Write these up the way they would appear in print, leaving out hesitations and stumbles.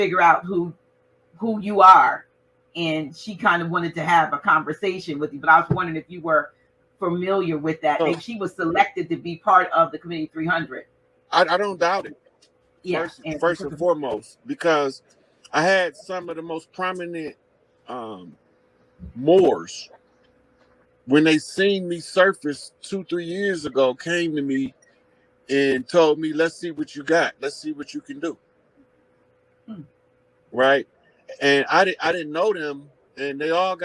figure out who you are, and she kind of wanted to have a conversation with you. But I was wondering if you were familiar with that. Maybe she was selected to be part of the Committee 300. I don't doubt it. Yeah, first and foremost, because I had some of the most prominent Moors, when they seen me surface 2-3 years ago, came to me and told me, let's see what you got. Let's see what you can do. Right? And I didn't know them, and they all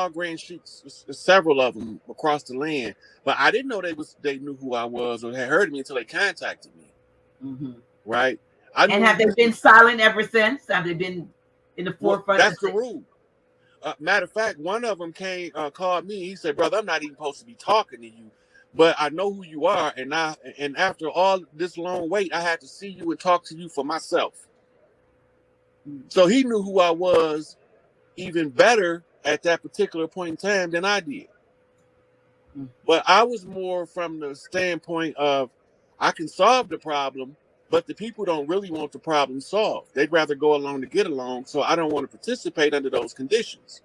grand sheets, several of them across the land. But I didn't know they knew who I was or had heard of me until they contacted me. Right? And have they been silent ever since? Have they been in the forefront? That's the rule. Matter of fact, one of them called me. He said, "Brother, I'm not even supposed to be talking to you, but I know who you are, and after all this long wait, I had to see you and talk to you for myself." So he knew who I was even better at that particular point in time than I did. But I was more from the standpoint of, I can solve the problem, but the people don't really want the problem solved. They'd rather go along to get along, so I don't want to participate under those conditions.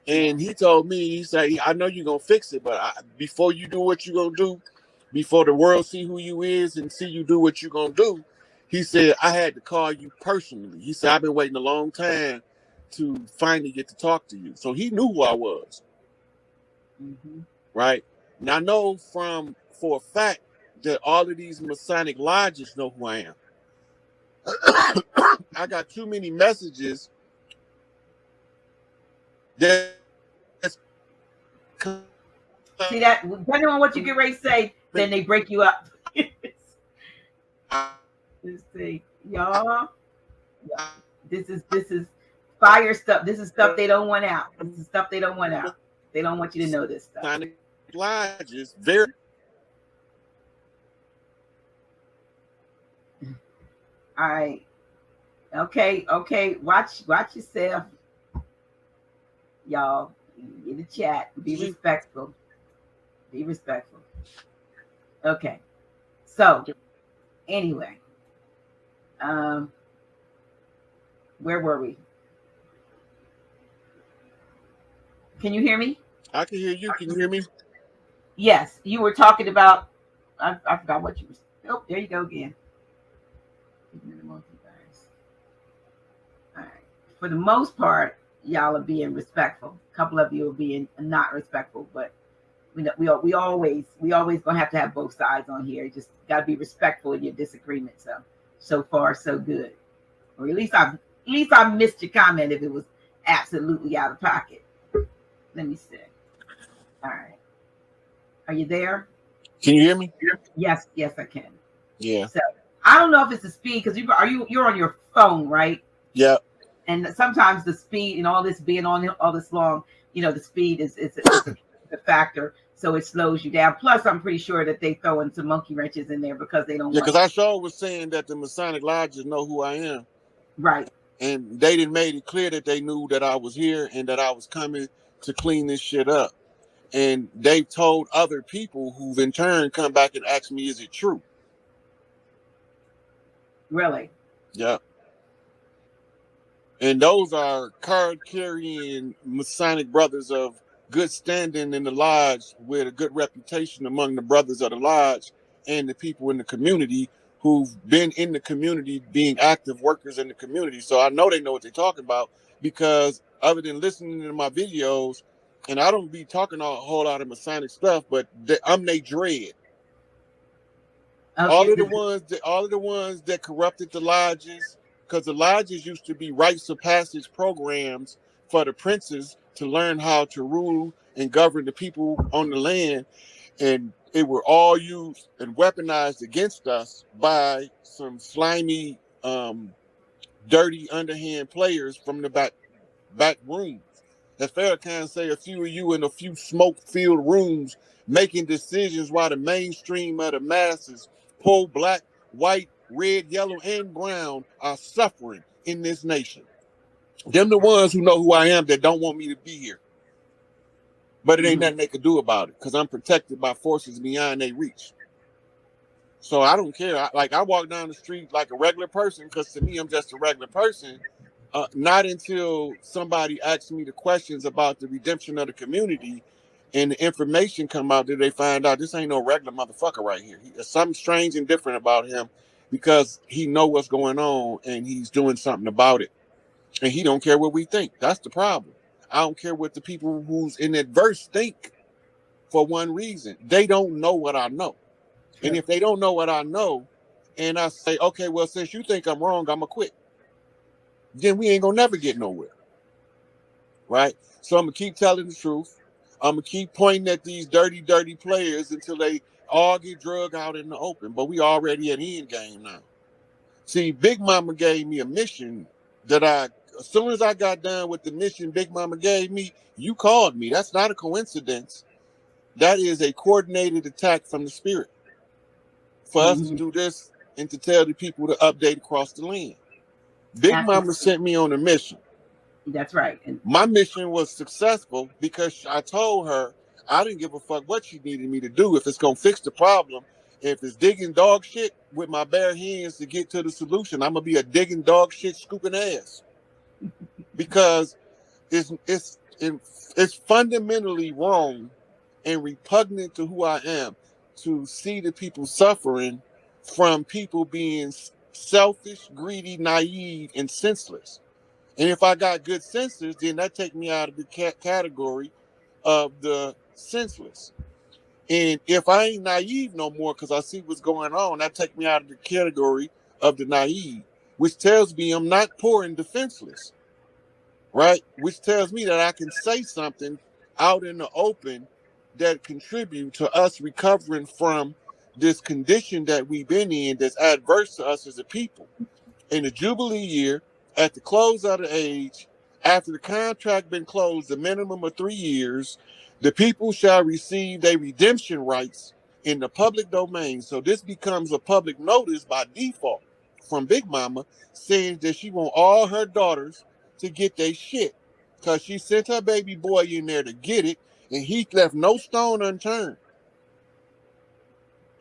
And he told me, he said, I know you're going to fix it, but before you do what you're going to do, before the world see who you is and see you do what you're going to do, he said, I had to call you personally. He said, I've been waiting a long time to finally get to talk to you. So he knew who I was. Right? And I know for a fact that all of these Masonic lodges know who I am. I got too many messages that see that, depending on what you get ready to say, then they break you up. Let's see, y'all. This is fire stuff. This is stuff they don't want out. This is stuff they don't want out. They don't want you to know this stuff. Masonic lodges very. All right. Okay. Watch yourself, y'all. In the chat, be respectful. Be respectful. Okay. So, anyway, where were we? Can you hear me? I can hear you. Can you hear me? Yes, you were talking about. I forgot what you were. Oh, there you go again. All right. For the most part, y'all are being respectful. A couple of you are being not respectful, but we always gonna have to have both sides on here. You just gotta be respectful in your disagreement. So far so good. Or at least I missed your comment if it was absolutely out of pocket. Let me see. All right. Are you there? Can you hear me? Yes, I can. Yeah. So I don't know if it's the speed, because you're on your phone, right? Yeah. And sometimes the speed and all this being on all this long, the speed is a factor, so it slows you down. Plus, I'm pretty sure that they throw in some monkey wrenches in there because they don't. Yeah, because I sure was saying that the Masonic lodges know who I am, right? And they didn't made it clear that they knew that I was here and that I was coming to clean this shit up. And they've told other people who've in turn come back and asked me, is it true? Really? Yeah. And those are card-carrying Masonic brothers of good standing in the lodge with a good reputation among the brothers of the lodge and the people in the community who've been in the community being active workers in the community. So I know they know what they're talking about, because other than listening to my videos, and I don't be talking a whole lot of Masonic stuff, but I'm they dread. Okay. All of the ones that corrupted the lodges, because the lodges used to be rites of passage programs for the princes to learn how to rule and govern the people on the land. And it were all used and weaponized against us by some slimy, dirty, underhand players from the back rooms. As Farrakhan say, a few of you in a few smoke-filled rooms making decisions while the mainstream of the masses, poor, black, white, red, yellow, and brown, are suffering in this nation. Them the ones who know who I am that don't want me to be here. But it ain't nothing they could do about it, because I'm protected by forces beyond their reach. So I don't care. I walk down the street like a regular person because to me, I'm just a regular person. Not until somebody asks me the questions about the redemption of the community and the information come out that they find out this ain't no regular motherfucker right here. There's something strange and different about him because he know what's going on and he's doing something about it. And he don't care what we think. That's the problem. I don't care what the people who's in adverse think for one reason. They don't know what I know. And if they don't know what I know, and I say, okay, well, since you think I'm wrong, I'm going to quit. Then we ain't going to never get nowhere. Right? So I'm going to keep telling the truth. I'm going to keep pointing at these dirty, dirty players until they all get drug out in the open. But we already at end game now. See, Big Mama gave me a mission that as soon as I got done with the mission Big Mama gave me, you called me. That's not a coincidence. That is a coordinated attack from the spirit. For us to do this and to tell the people to update across the land. Big Mama sent me on a mission. That's right. My mission was successful because I told her I didn't give a fuck what she needed me to do. If it's going to fix the problem, if it's digging dog shit with my bare hands to get to the solution, I'm going to be a digging dog shit scooping ass. Because it's fundamentally wrong and repugnant to who I am to see the people suffering from people being selfish, greedy, naive, and senseless. And if I got good senses, then that take me out of the category of the senseless. And if I ain't naive no more because I see what's going on, that take me out of the category of the naive, which tells me I'm not poor and defenseless, right? Which tells me that I can say something out in the open that contribute to us recovering from this condition that we've been in that's adverse to us as a people. In the Jubilee year, at the close of the age, after the contract been closed a minimum of 3 years, the people shall receive their redemption rights in the public domain. So this becomes a public notice by default from Big Mama saying that she want all her daughters to get their shit because she sent her baby boy in there to get it and he left no stone unturned.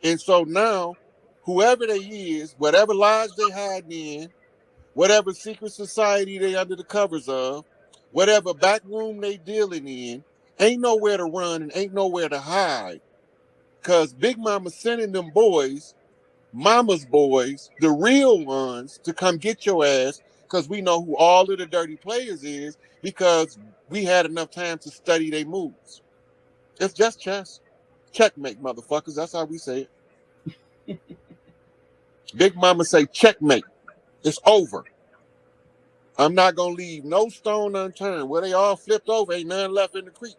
And so now, whoever they is, whatever lodge they hide in, whatever secret society they under the covers of, whatever back room they dealing in, ain't nowhere to run and ain't nowhere to hide. Because Big Mama sending them boys, Mama's boys, the real ones, to come get your ass because we know who all of the dirty players is because we had enough time to study their moves. It's just chess. Checkmate, motherfuckers. That's how we say it. Big Mama say checkmate. It's over. I'm not going to leave no stone unturned. Where they all flipped over, ain't none left in the creek.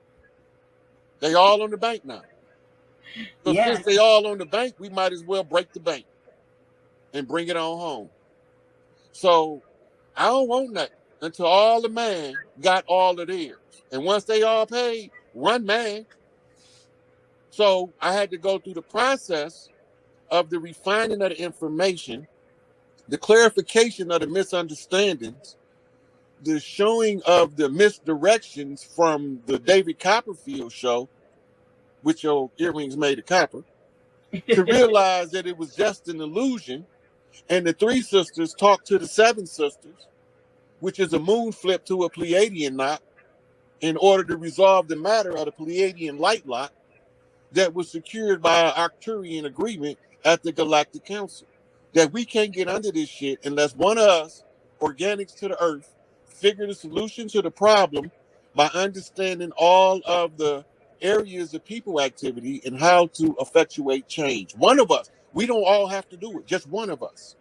They all on the bank now. So since they all on the bank, we might as well break the bank and bring it on home. So I don't want that until all the man got all of theirs. And once they all paid, run man. So I had to go through the process of the refining of the information, the clarification of the misunderstandings, the showing of the misdirections from the David Copperfield show, which your earrings made of copper, to realize that it was just an illusion. And the 3 sisters talked to the 7 sisters, which is a moon flip to a Pleiadian knot, in order to resolve the matter of the Pleiadian light lock that was secured by an Arcturian agreement at the Galactic Council. That we can't get under this shit unless one of us, organics to the earth, figure the solution to the problem by understanding all of the areas of people activity and how to effectuate change. One of us. We don't all have to do it, just one of us.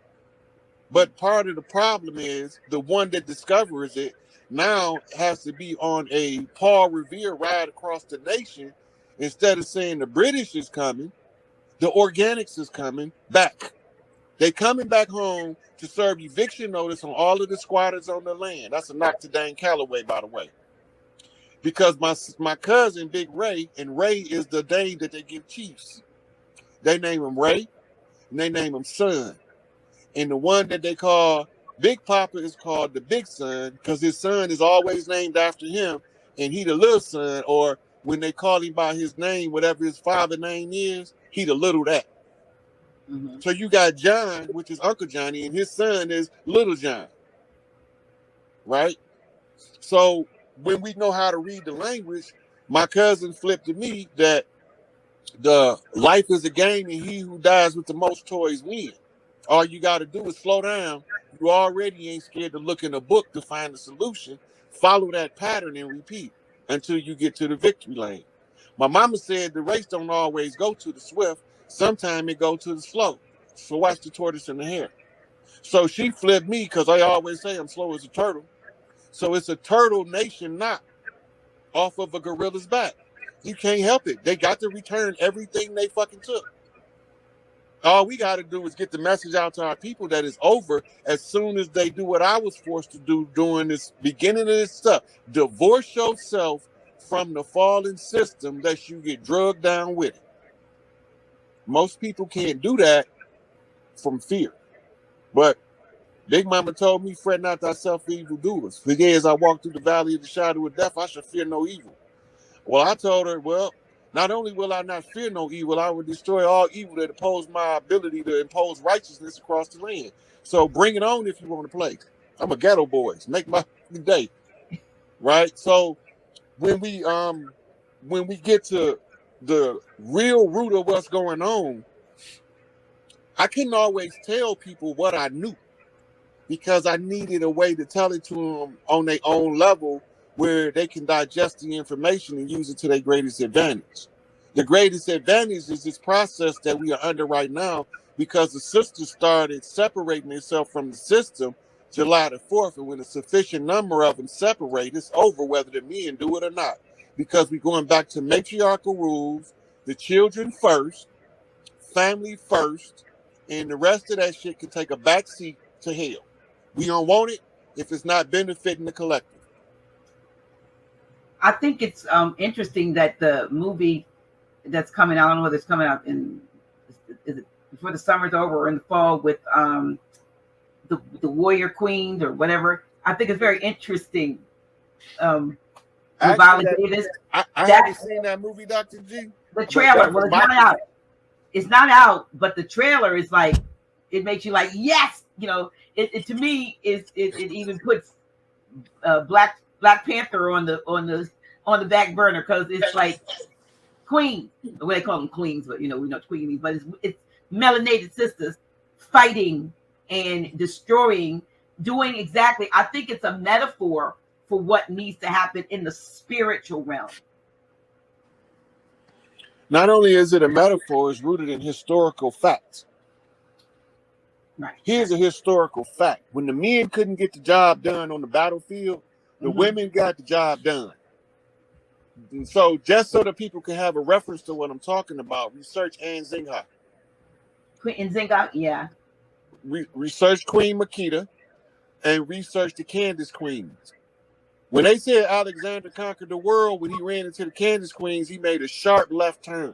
But part of the problem is the one that discovers it now has to be on a Paul Revere ride across the nation. Instead of saying the British is coming, the organics is coming back. They coming back home to serve eviction notice on all of the squatters on the land. That's a knock to Dane Calloway, by the way. Because my cousin, Big Ray, and Ray is the name that they give chiefs. They name him Ray, and they name him Son. And the one that they call Big Papa is called the Big Son because his son is always named after him, and he the little son, or when they call him by his name, whatever his father name is, he the little that. Mm-hmm. So you got John, which is Uncle Johnny, and his son is Little John, right? So when we know how to read the language, my cousin flipped to me that the life is a game and he who dies with the most toys win. All you got to do is slow down. You already ain't scared to look in a book to find the solution. Follow that pattern and repeat until you get to the victory lane. My mama said the race don't always go to the swift. Sometimes it go to the slow. So watch the tortoise and the hare. So she flipped me because I always say I'm slow as a turtle. So it's a turtle nation knot off of a gorilla's back. You can't help it. They got to return everything they fucking took. All we got to do is get the message out to our people that it's over as soon as they do what I was forced to do during this beginning of this stuff. Divorce yourself from the fallen system that you get drugged down with it. Most people can't do that from fear. But Big Mama told me, fret not thyself for evil doers. For yea, as I walk through the valley of the shadow of death, I shall fear no evil. Well, I told her, well, not only will I not fear no evil, I will destroy all evil that oppose my ability to impose righteousness across the land. So bring it on if you want to play. I'm a ghetto boy. Make my day. Right? So when we get to the real root of what's going on, I couldn't always tell people what I knew because I needed a way to tell it to them on their own level where they can digest the information and use it to their greatest advantage. The greatest advantage is this process that we are under right now because the sisters started separating themselves from the system July the 4th, and when a sufficient number of them separate, it's over whether the men do it or not because we're going back to matriarchal rules, the children first, family first, and the rest of that shit can take a backseat to hell. We don't want it if it's not benefiting the collective. I think it's interesting that the movie that's coming out, I don't know whether it's coming out is it before the summer's over or in the fall with the Warrior Queens or whatever. I think it's very interesting. Viola Davis. I haven't seen that movie, Dr. G. The trailer, well, it's not out. It's not out, but the trailer is like, it makes you like, yes, you know. It to me is it even puts Black Panther on the back burner because it's like queen. Well, they call them queens, but you know we know queens. But it's melanated sisters fighting and destroying, doing exactly. I think it's a metaphor for what needs to happen in the spiritual realm. Not only is it a metaphor, it's rooted in historical facts. Right. Here's a historical fact. When the men couldn't get the job done on the battlefield, the women got the job done. And so just so that people can have a reference to what I'm talking about, research Anne Zinga. Queen Zinga, yeah. Research Queen Makita and research the Candace Queens. When they said Alexander conquered the world, when he ran into the Candace Queens, he made a sharp left turn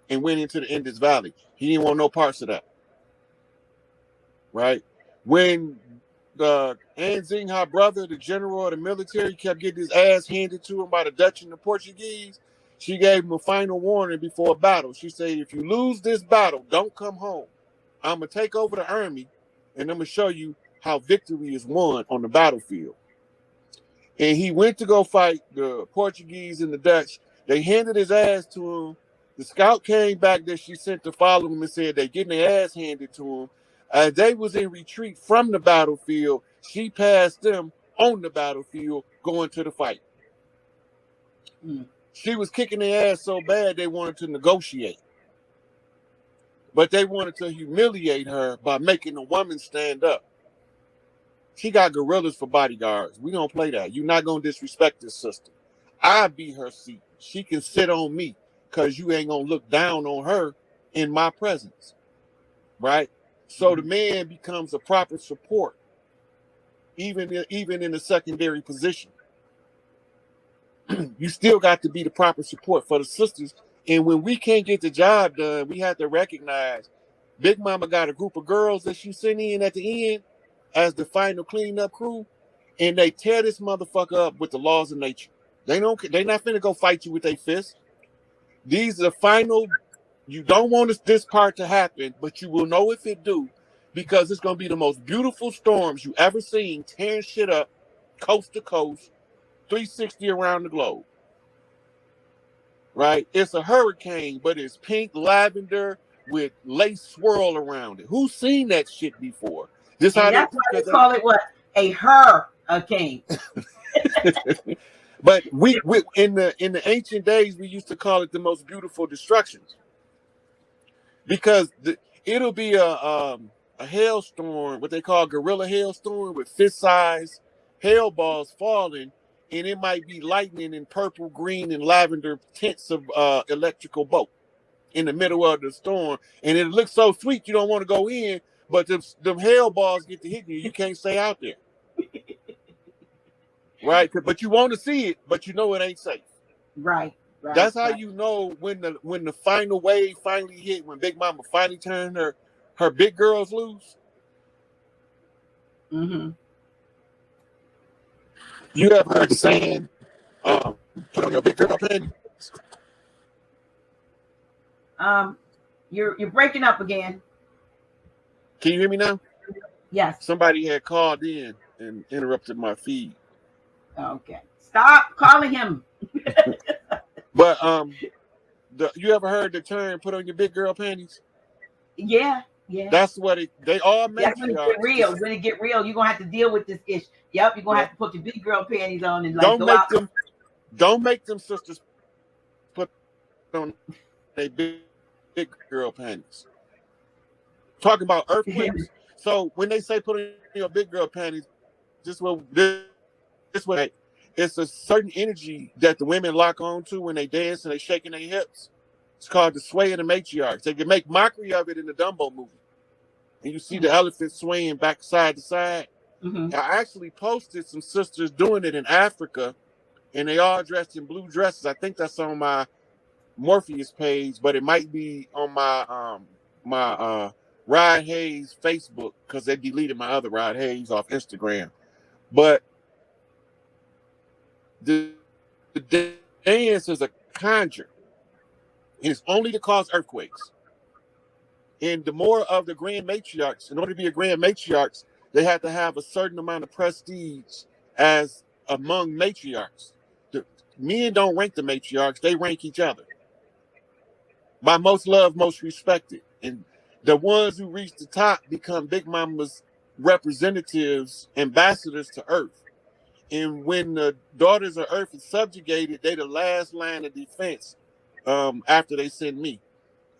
and went into the Indus Valley. He didn't want no parts of that. Right? When the Anne Zinga brother, the general of the military, kept getting his ass handed to him by the Dutch and the Portuguese, she gave him a final warning before a battle. She said, if you lose this battle, don't come home. I'm going to take over the army, and I'm going to show you how victory is won on the battlefield. And he went to go fight the Portuguese and the Dutch. They handed his ass to him. The scout came back that she sent to follow him and said they're getting their ass handed to him. As they was in retreat from the battlefield, she passed them on the battlefield going to the fight. She was kicking their ass so bad they wanted to negotiate. But they wanted to humiliate her by making a woman stand up. She got gorillas for bodyguards. We don't play that. You're not going to disrespect this sister. I be her seat. She can sit on me because you ain't going to look down on her in my presence. Right? So the man becomes a proper support, even in a secondary position. You still got to be the proper support for the sisters. And when we can't get the job done, we have to recognize Big Mama got a group of girls that she sent in at the end as the final cleanup crew, and they tear this motherfucker up with the laws of nature. They not finna go fight you with their fists. These are the final You don't want this part to happen, but you will know if it do, because it's going to be the most beautiful storms you ever seen, tearing shit up, coast to coast, 360 around the globe. Right? It's a hurricane, but it's pink lavender with lace swirl around it. Who's seen that shit before? And that's why they call it what? A hurricane. But we in the ancient days, we used to call it the most beautiful destructions, because it'll be a hailstorm, what they call gorilla hailstorm, with fist-sized hail balls falling, and it might be lightning in purple, green, and lavender tints of electrical boat in the middle of the storm, and it looks so sweet you don't want to go in, but them hail balls get to hitting you, you can't stay out there. Right? But you want to see it, but you know it ain't safe. Right. That's how you know when the final wave finally hit, when Big Mama finally turned her big girls loose. Mm-hmm. You ever heard the saying, put on your big girl panties? You're breaking up again. Can you hear me now? Yes. Somebody had called in and interrupted my feed. Okay. Stop calling him. But you ever heard the term "put on your big girl panties"? Yeah. That's what they all make. That's when it get real. When it get real, you're gonna have to deal with this issue. Yep, you're gonna have to put your big girl panties on and like Don't make them sisters put on their big girl panties. Talking about earthquakes. So when they say put on your big girl panties, this way, it's a certain energy that the women lock on to when they dance and they shaking their hips. It's called the sway of the matriarchs. They can make mockery of it in the Dumbo movie. And you see the elephant swaying back side to side. Mm-hmm. I actually posted some sisters doing it in Africa, and they all dressed in blue dresses. I think that's on my Morpheus page, but it might be on my Rod Hayes Facebook, because they deleted my other Rod Hayes off Instagram. But the dance is a conjure. It's only to cause earthquakes. And the more of the grand matriarchs, in order to be a grand matriarchs, they have to have a certain amount of prestige as among matriarchs. The men don't rank the matriarchs, they rank each other. By most loved, most respected. And the ones who reach the top become Big Mama's representatives, ambassadors to Earth. And when the daughters of Earth is subjugated, they the last line of defense after they send me.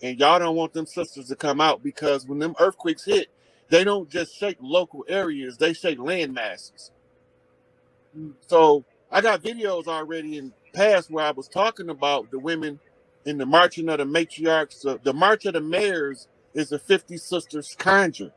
And y'all don't want them sisters to come out, because when them earthquakes hit, they don't just shake local areas, they shake land masses. So I got videos already in past where I was talking about the women in the marching of the matriarchs. The March of the Mayors is a 50 sisters conjure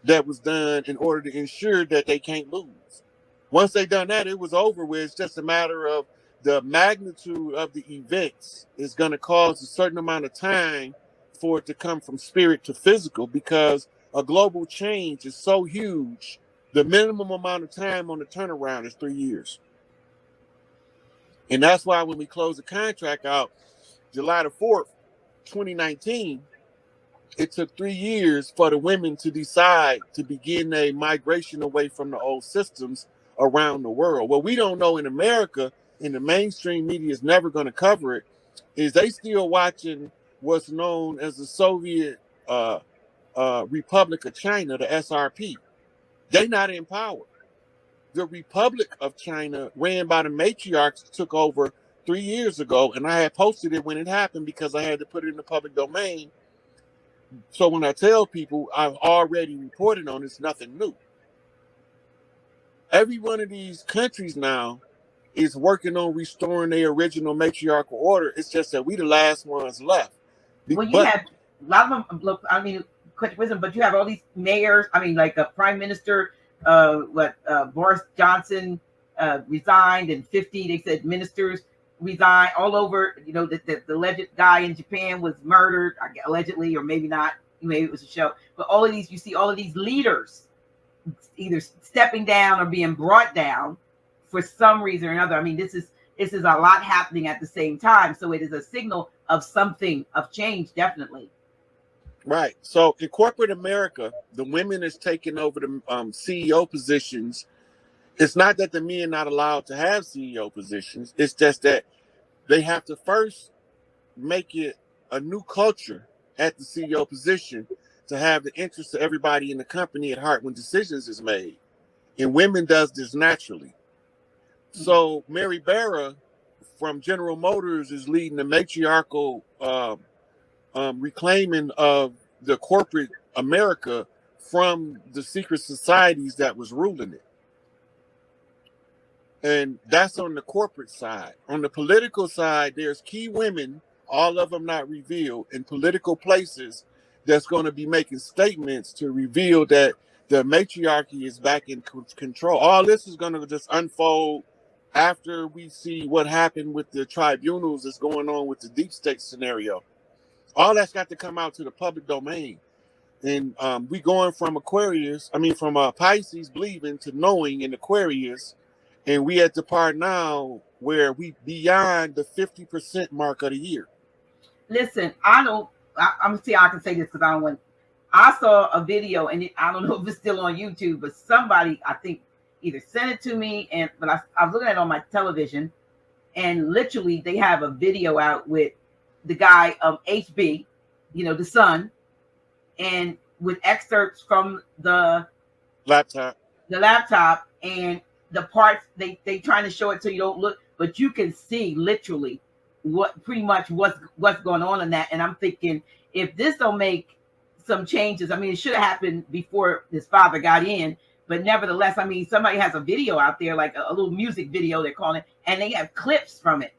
that was done in order to ensure that they can't lose. Once they done that, it was over with. It's just a matter of the magnitude of the events is going to cause a certain amount of time for it to come from spirit to physical, because a global change is so huge. The minimum amount of time on the turnaround is 3 years. And that's why when we close the contract out July the 4th, 2019, it took 3 years for the women to decide to begin a migration away from the old systems around the world. What we don't know in America, and the mainstream media is never going to cover it, is they still watching what's known as the Soviet Republic of China, the SRP. They're not in power. The Republic of China, ran by the matriarchs, took over 3 years ago, and I had posted it when it happened because I had to put it in the public domain. So when I tell people I've already reported on, it's nothing new. Every one of these countries now is working on restoring their original matriarchal order. It's just that we the last ones left. Well, you have a lot of them. Look, I mean, quick wisdom, but you have all these mayors. I mean, like a prime minister. Boris Johnson resigned, and 50. They said ministers resigned all over. You know, the alleged guy in Japan was murdered, allegedly, or maybe not. Maybe it was a show. But all of these, you see, all of these leaders either stepping down or being brought down for some reason or another. I mean, this is a lot happening at the same time. So it is a signal of something, of change, definitely. Right. So in corporate America, the women is taking over the CEO positions. It's not that the men not allowed to have CEO positions. It's just that they have to first make it a new culture at the CEO position to have the interest of everybody in the company at heart when decisions is made. And women does this naturally. So Mary Barra from General Motors is leading the matriarchal reclaiming of the corporate America from the secret societies that was ruling it. And that's on the corporate side. On the political side, there's key women, all of them not revealed, in political places that's going to be making statements to reveal that the matriarchy is back in control. All this is going to just unfold after we see what happened with the tribunals that's going on with the deep state scenario. All that's got to come out to the public domain. And we going from Pisces believing to knowing in Aquarius. And we at the part now where we beyond the 50% mark of the year. Listen, I'm gonna see how I can say this because I don't want. I saw a video and I don't know if it's still on YouTube, but somebody I think either sent it to me but I was looking at it on my television, and literally they have a video out with the guy HB, the son, and with excerpts from the laptop and the parts they trying to show it so you don't look, but you can see literally what's going on in that. And I'm thinking, if this don't make some changes, I mean, it should have happened before his father got in, but nevertheless, I mean, somebody has a video out there, like a little music video they're calling it, and they have clips from it.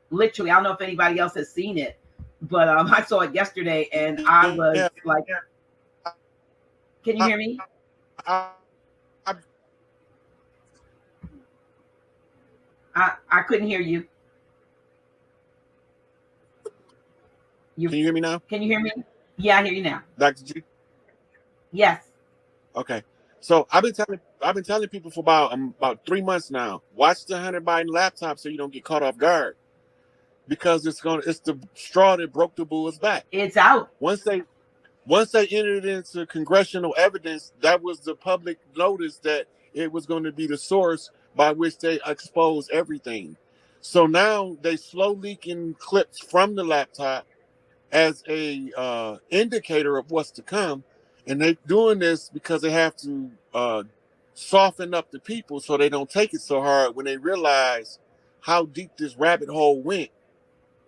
Literally, I don't know if anybody else has seen it, but I saw it yesterday, and I was like, can you hear me? I couldn't hear you. Can you hear me now? Can you hear me? Yeah, I hear you now. Dr. G? Yes. Okay. So I've been telling people for about 3 months now, watch the Hunter Biden laptop so you don't get caught off guard. Because it's the straw that broke the bull's back. It's out. Once they entered into congressional evidence, that was the public notice that it was going to be the source by which they expose everything. So now they slow leaking clips from the laptop as a indicator of what's to come, and they're doing this because they have to soften up the people so they don't take it so hard when they realize how deep this rabbit hole went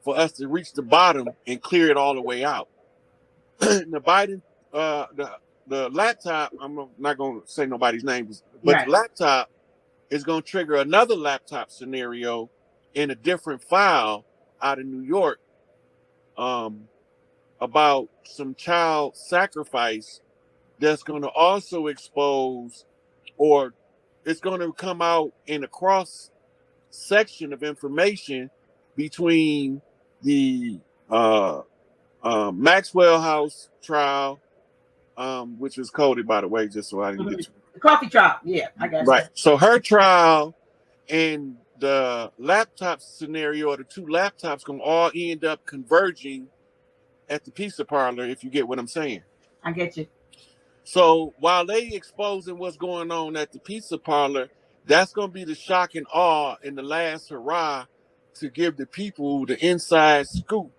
for us to reach the bottom and clear it all the way out. The Biden, the laptop, I'm not going to say nobody's name, but right. The laptop is going to trigger another laptop scenario in a different file out of New York about some child sacrifice that's going to also expose, or it's going to come out in a cross section of information between the Maxwell House trial, which was coded, by the way, just so I didn't get you. The coffee trial, yeah, I got right. So her trial and the laptop scenario, or the two laptops, gonna all end up converging at the pizza parlor, if you get what I'm saying. I get you. So while they exposing what's going on at the pizza parlor, that's gonna be the shock and awe and the last hurrah to give the people the inside scoop.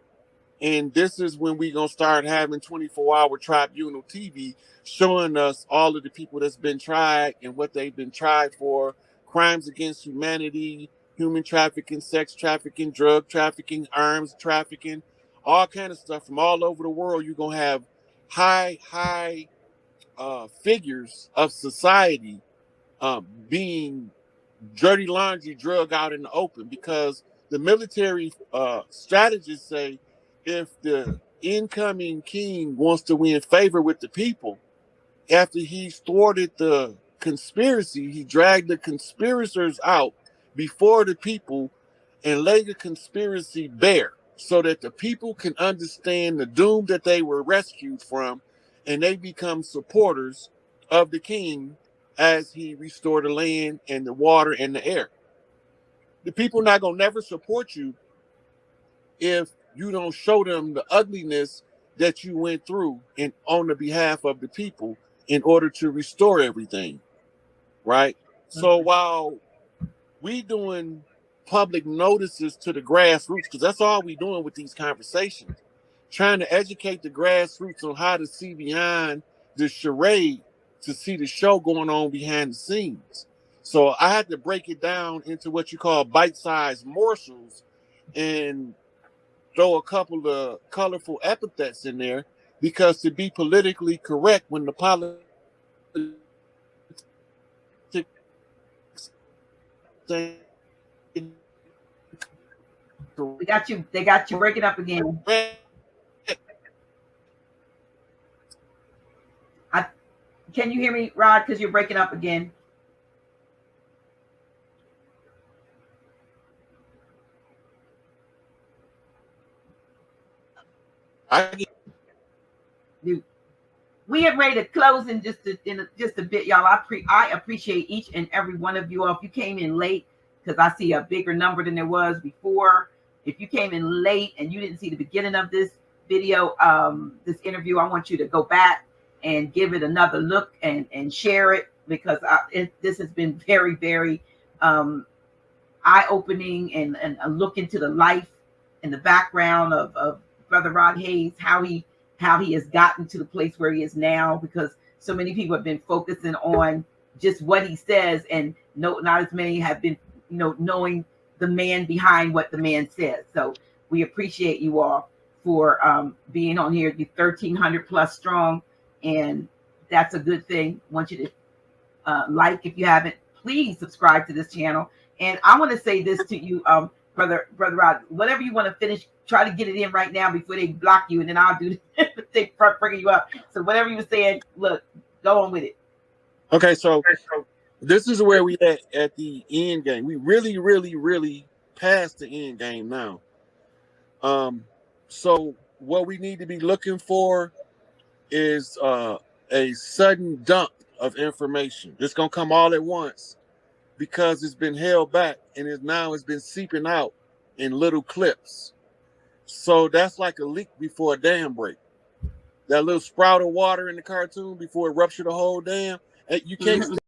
And this is when we're going to start having 24-hour Tribunal TV showing us all of the people that's been tried and what they've been tried for: crimes against humanity, human trafficking, sex trafficking, drug trafficking, arms trafficking, all kind of stuff from all over the world. You're going to have high figures of society being dirty laundry drug out in the open, because the military strategists say, if the incoming king wants to win favor with the people, after he thwarted the conspiracy, he dragged the conspirators out before the people and laid the conspiracy bare so that the people can understand the doom that they were rescued from, and they become supporters of the king as he restored the land and the water and the air. The people not going to never support you if you don't show them the ugliness that you went through and on the behalf of the people in order to restore everything, right? So while we doing public notices to the grassroots, because that's all we doing with these conversations, trying to educate the grassroots on how to see beyond the charade, to see the show going on behind the scenes. So I had to break it down into what you call bite-sized morsels and throw a couple of colorful epithets in there, because to be politically correct when the politics say They got you breaking up again. Can you hear me, Rod? Because you're breaking up again. We have ready to close in just a bit, y'all. I appreciate each and every one of you all. If you came in late, because I see a bigger number than there was before. If you came in late and you didn't see the beginning of this video, this interview, I want you to go back and give it another look and share it, because this has been very, very eye-opening, and a look into the life and the background of Brother Rod Hayes, how he has gotten to the place where he is now, because so many people have been focusing on just what he says, and not as many have been, knowing the man behind what the man says. So we appreciate you all for being on here. You're 1,300 plus strong, and that's a good thing. I want you to like, if you haven't, please subscribe to this channel. And I want to say this to you, Brother Rod, whatever you want to finish, try to get it in right now before they block you, and then I'll do they bringing you up. So whatever you were saying, look, go on with it. Okay, so this is where we at the end game. We really, really, really past the end game now. So what we need to be looking for is a sudden dump of information. It's gonna come all at once, because it's been held back, and it's been seeping out in little clips. So that's like a leak before a dam break. That little sprout of water in the cartoon before it ruptured the whole dam. You can't